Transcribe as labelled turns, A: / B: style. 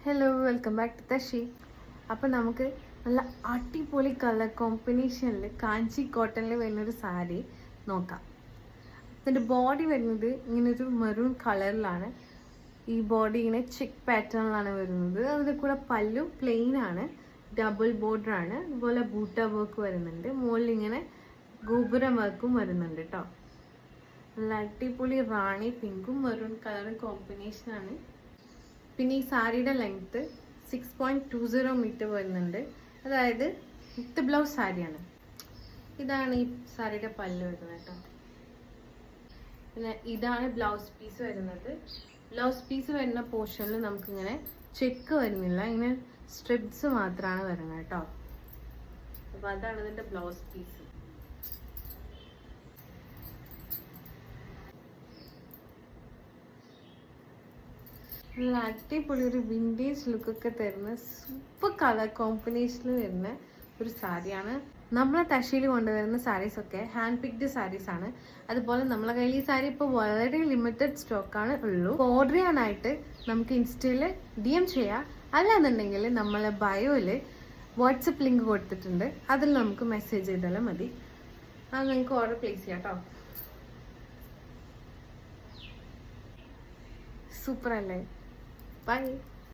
A: Hello, welcome back to തഷി. അപ്പം നമുക്ക് നല്ല അടിപൊളി കളർ കോമ്പിനേഷനിൽ കാഞ്ചി കോട്ടണിൽ വരുന്നൊരു സാരി നോക്കാം. അതിൻ്റെ ബോഡി വരുന്നത് ഇങ്ങനൊരു മെറൂൺ കളറിലാണ്. ഈ ബോഡി ഇങ്ങനെ ചെക്ക് പാറ്റേണിലാണ് വരുന്നത്. അതിൻ്റെ കൂടെ പല്ലു പ്ലെയിൻ ആണ്, ഡബിൾ ബോർഡർ ആണ്. അതുപോലെ ബൂട്ട വർക്ക് വരുന്നുണ്ട്. മുകളിൽ ഇങ്ങനെ ഗോപുരം വർക്കും വരുന്നുണ്ട് കേട്ടോ. നല്ല അടിപൊളി റാണി പിങ്കും മെറൂൺ കളറും കോമ്പിനേഷനാണ്. പിന്നെ ഈ സാരിയുടെ ലെങ്ത്ത് 6.20 മീറ്റർ വരുന്നുണ്ട്. അതായത് വിത്ത് ബ്ലൗസ് സാരിയാണ്. ഇതാണ് ഈ സാരിയുടെ പല്ല് വരുന്നത് കേട്ടോ. പിന്നെ ഇതാണ് ബ്ലൗസ് പീസ് വരുന്നത്. ബ്ലൗസ് പീസ് വരുന്ന പോർഷനിൽ നമുക്കിങ്ങനെ ചെക്ക് വരുന്നില്ല, ഇങ്ങനെ സ്ട്രിപ്സ് മാത്രമാണ് വരുന്നത് കേട്ടോ. അപ്പോൾ അതാണ് ഇതിൻ്റെ ബ്ലൗസ് പീസ്. നല്ല അടിപൊളി ഒരു വിൻറ്റേജ് ലുക്കൊക്കെ തരുന്ന സൂപ്പർ കളർ കോമ്പിനേഷനിൽ വരുന്ന ഒരു സാരിയാണ്. നമ്മളെ തശയിൽ കൊണ്ടുവരുന്ന സാരീസൊക്കെ ഹാൻഡ് പിക്ഡ് സാരീസ് ആണ്. അതുപോലെ നമ്മളെ കയ്യിൽ ഈ സാരി ഇപ്പോൾ വളരെ ലിമിറ്റഡ് സ്റ്റോക്കാണ് ഉള്ളൂ. ഓർഡർ ചെയ്യാനായിട്ട് നമുക്ക് ഇൻസ്റ്റയിൽ DM ചെയ്യാം. അല്ലാന്നുണ്ടെങ്കിൽ നമ്മളെ ബയോയിൽ വാട്സപ്പ് ലിങ്ക് കൊടുത്തിട്ടുണ്ട്, അതിൽ നമുക്ക് മെസ്സേജ് ചെയ്താലും മതി. അത് നിങ്ങൾക്ക് ഓർഡർ പ്ലേസ് ചെയ്യാം കേട്ടോ. സൂപ്പർ അല്ലേ? Bye.